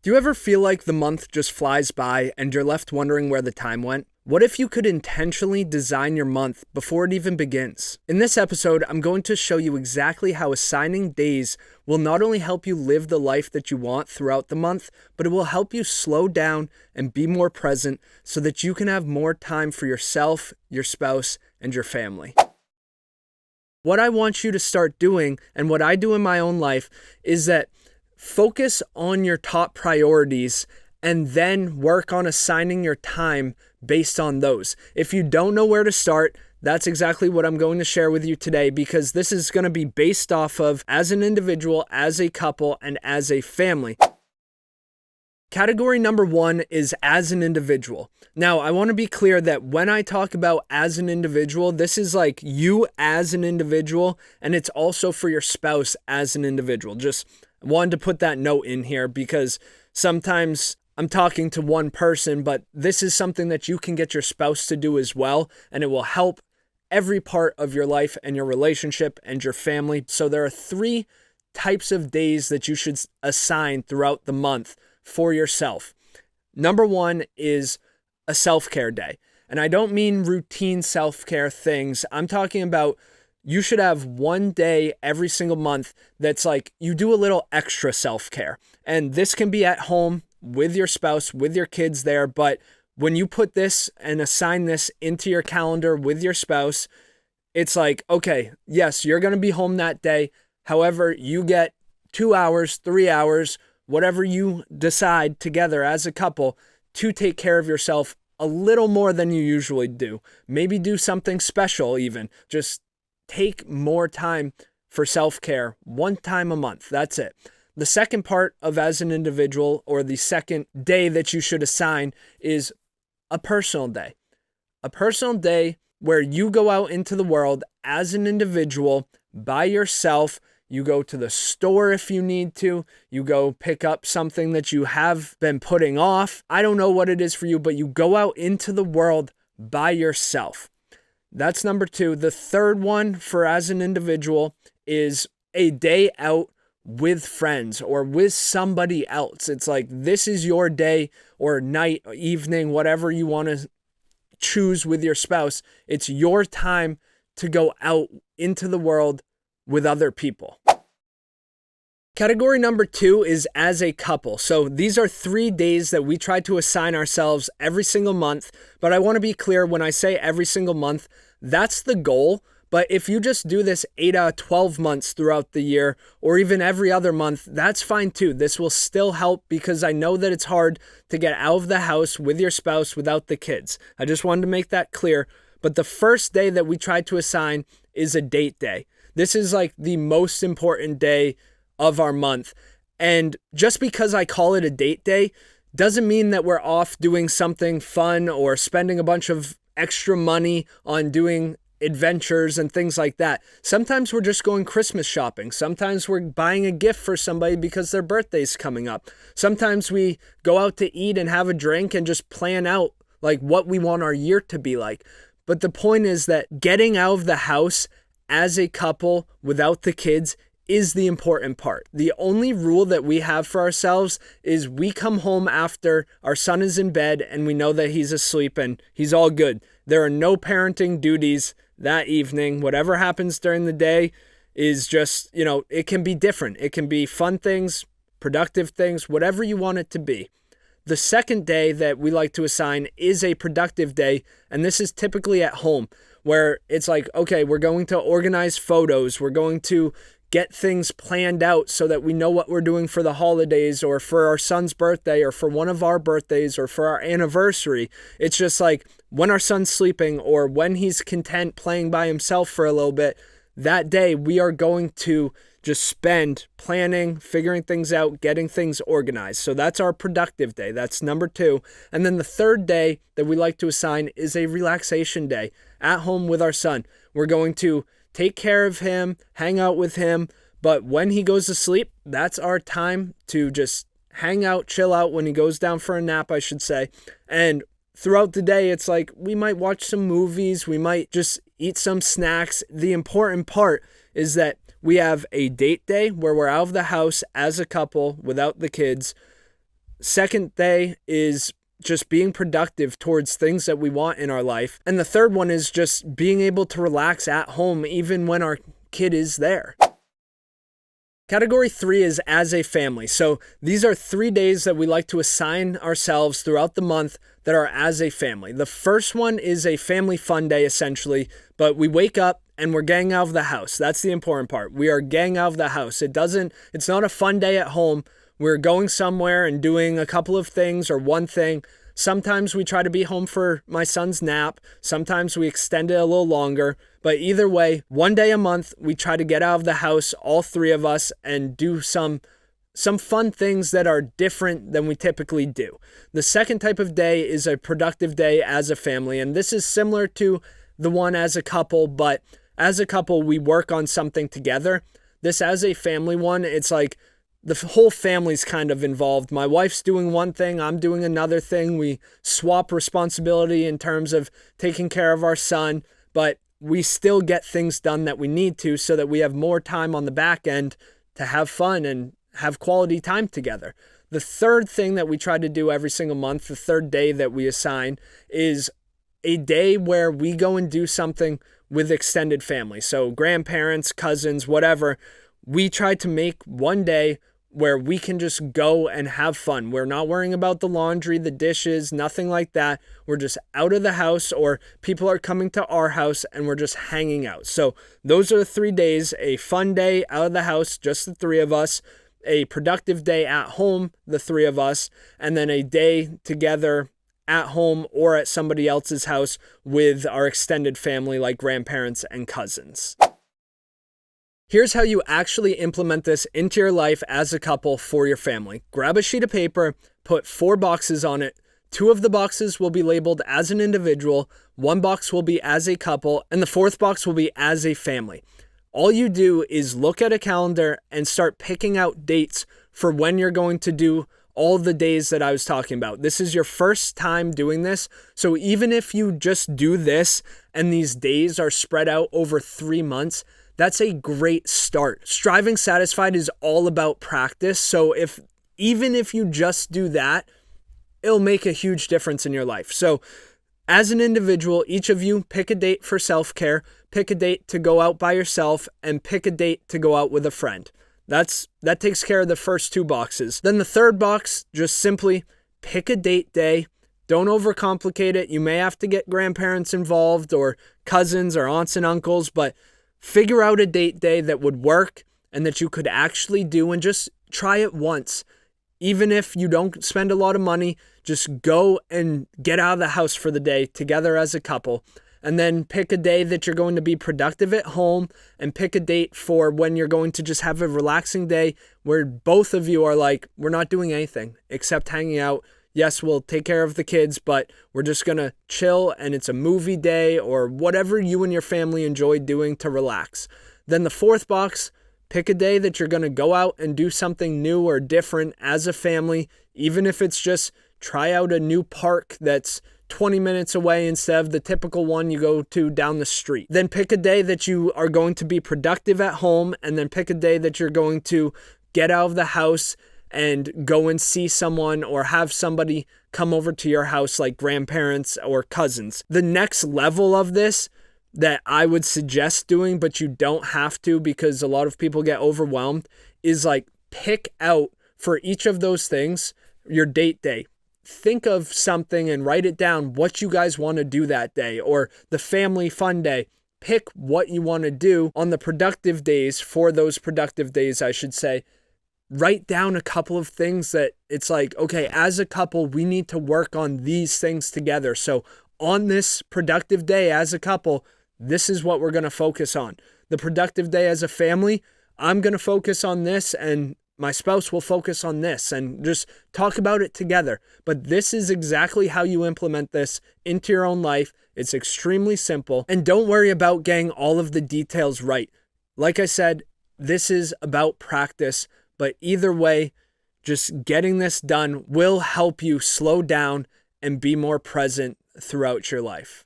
Do you ever feel like the month just flies by and you're left wondering where the time went? What if you could intentionally design your month before it even begins? In this episode, I'm going to show you exactly how assigning days will not only help you live the life that you want throughout the month, but it will help you slow down and be more present so that you can have more time for yourself, your spouse, and your family. What I want you to start doing, and what I do in my own life, is that focus on your top priorities and then work on assigning your time based on those. If you don't know where to start, that's exactly what I'm going to share with you today, because this is going to be based off of as an individual, as a couple, and as a family. Category number 1 is as an individual. Now, I want to be clear that when I talk about as an individual, this is like you as an individual, and it's also for your spouse as an individual. Just wanted to put that note in here because sometimes I'm talking to one person, but this is something that you can get your spouse to do as well, and it will help every part of your life and your relationship and your family. So there are 3 types of days that you should assign throughout the month for yourself. Number 1 is a self-care day. And I don't mean routine self-care things. I'm talking about you should have one day every single month that's like you do a little extra self-care. And this can be at home with your spouse, with your kids there. But when you put this and assign this into your calendar with your spouse, it's like, okay, yes, you're going to be home that day. However, you get 2 hours, 3 hours, whatever you decide together as a couple to take care of yourself a little more than you usually do. Maybe do something special even. Just take more time for self-care, one time a month. That's it. The second part of as an individual, or the second day that you should assign, is a personal day. A personal day where you go out into the world as an individual by yourself. You go to the store if you need to. You go pick up something that you have been putting off. I don't know what it is for you, but you go out into the world by yourself. That's number 2. The third one for as an individual is a day out with friends or with somebody else. It's like this is your day or night, or evening, whatever you want to choose with your spouse. It's your time to go out into the world with other people. Category number 2 is as a couple. So these are 3 days that we try to assign ourselves every single month. But I want to be clear, when I say every single month, that's the goal. But if you just do this 8 out of 12 months throughout the year, or even every other month, that's fine too. This will still help because I know that it's hard to get out of the house with your spouse without the kids. I just wanted to make that clear. But the first day that we try to assign is a date day. This is like the most important day of our month. And just because I call it a date day doesn't mean that we're off doing something fun or spending a bunch of extra money on doing adventures and things like that. Sometimes we're just going Christmas shopping. Sometimes we're buying a gift for somebody because their birthday's coming up. Sometimes we go out to eat and have a drink and just plan out like what we want our year to be like. But the point is that getting out of the house as a couple without the kids is the important part. The only rule that we have for ourselves is we come home after our son is in bed and we know that he's asleep and he's all good. There are no parenting duties that evening. Whatever happens during the day is just, it can be different. It can be fun things, productive things, whatever you want it to be. The second day that we like to assign is a productive day, and this is typically at home, where it's like, okay, we're going to organize photos. We're going to get things planned out so that we know what we're doing for the holidays or for our son's birthday or for one of our birthdays or for our anniversary. It's just like when our son's sleeping or when he's content playing by himself for a little bit, that day we are going to just spend planning, figuring things out, getting things organized. So that's our productive day. That's number 2. And then the third day that we like to assign is a relaxation day at home with our son. We're going to take care of him, hang out with him, but when he goes to sleep, that's our time to just hang out, chill out when he goes down for a nap, I should say. And throughout the day, it's like we might watch some movies, we might just eat some snacks. The important part is that we have a date day where we're out of the house as a couple without the kids. Second day is just being productive towards things that we want in our life. And the third one is just being able to relax at home even when our kid is there. Category 3 is as a family. So these are 3 days that we like to assign ourselves throughout the month that are as a family. The first one is a family fun day, essentially, but we wake up and we're getting out of the house. That's the important part. We are getting out of the house. It's not a fun day at home. We're going somewhere and doing a couple of things or one thing. Sometimes we try to be home for my son's nap. Sometimes we extend it a little longer. But either way, 1 day a month, we try to get out of the house, all 3 of us, and do some fun things that are different than we typically do. The second type of day is a productive day as a family. And this is similar to the one as a couple, but as a couple, we work on something together. This as a family one, it's like the whole family's kind of involved. My wife's doing one thing, I'm doing another thing. We swap responsibility in terms of taking care of our son, but we still get things done that we need to so that we have more time on the back end to have fun and have quality time together. The third thing that we try to do every single month, the third day that we assign, is a day where we go and do something with extended family. So grandparents, cousins, whatever. We try to make one day where we can just go and have fun. We're not worrying about the laundry, the dishes, nothing like that. We're just out of the house, or people are coming to our house and we're just hanging out. So those are the 3 days: a fun day out of the house, just the 3 of us, a productive day at home, the 3 of us, and then a day together at home or at somebody else's house with our extended family like grandparents and cousins. Here's how you actually implement this into your life as a couple for your family. Grab a sheet of paper, put 4 boxes on it. 2 of the boxes will be labeled as an individual, 1 box will be as a couple, and the 4th box will be as a family. All you do is look at a calendar and start picking out dates for when you're going to do all the days that I was talking about. This is your first time doing this, so even if you just do this and these days are spread out over 3 months, that's a great start. Striving Satisfied is all about practice. So even if you just do that, it'll make a huge difference in your life. So as an individual, each of you pick a date for self-care, pick a date to go out by yourself, and pick a date to go out with a friend. That takes care of the first 2 boxes. Then the 3rd box, just simply pick a date day. Don't overcomplicate it. You may have to get grandparents involved or cousins or aunts and uncles, but figure out a date day that would work and that you could actually do, and just try it once. Even if you don't spend a lot of money, just go and get out of the house for the day together as a couple. And then pick a day that you're going to be productive at home, and pick a date for when you're going to just have a relaxing day where both of you are like, we're not doing anything except hanging out. Yes, we'll take care of the kids, but we're just going to chill, and it's a movie day or whatever you and your family enjoy doing to relax. Then the 4th box, pick a day that you're going to go out and do something new or different as a family, even if it's just try out a new park that's 20 minutes away instead of the typical one you go to down the street. Then pick a day that you are going to be productive at home, and then pick a day that you're going to get out of the house and go and see someone or have somebody come over to your house like grandparents or cousins. The next level of this that I would suggest doing, but you don't have to because a lot of people get overwhelmed, is like pick out for each of those things your date day. Think of something and write it down what you guys want to do that day, or the family fun day. Pick what you want to do on the productive days, for those productive days, I should say. Write down a couple of things that it's like, okay, as a couple, we need to work on these things together. So on this productive day as a couple, this is what we're going to focus on. The productive day as a family, I'm going to focus on this, and my spouse will focus on this, and just talk about it together. But this is exactly how you implement this into your own life. It's extremely simple, and don't worry about getting all of the details right. Like I said, this is about practice. But either way, just getting this done will help you slow down and be more present throughout your life.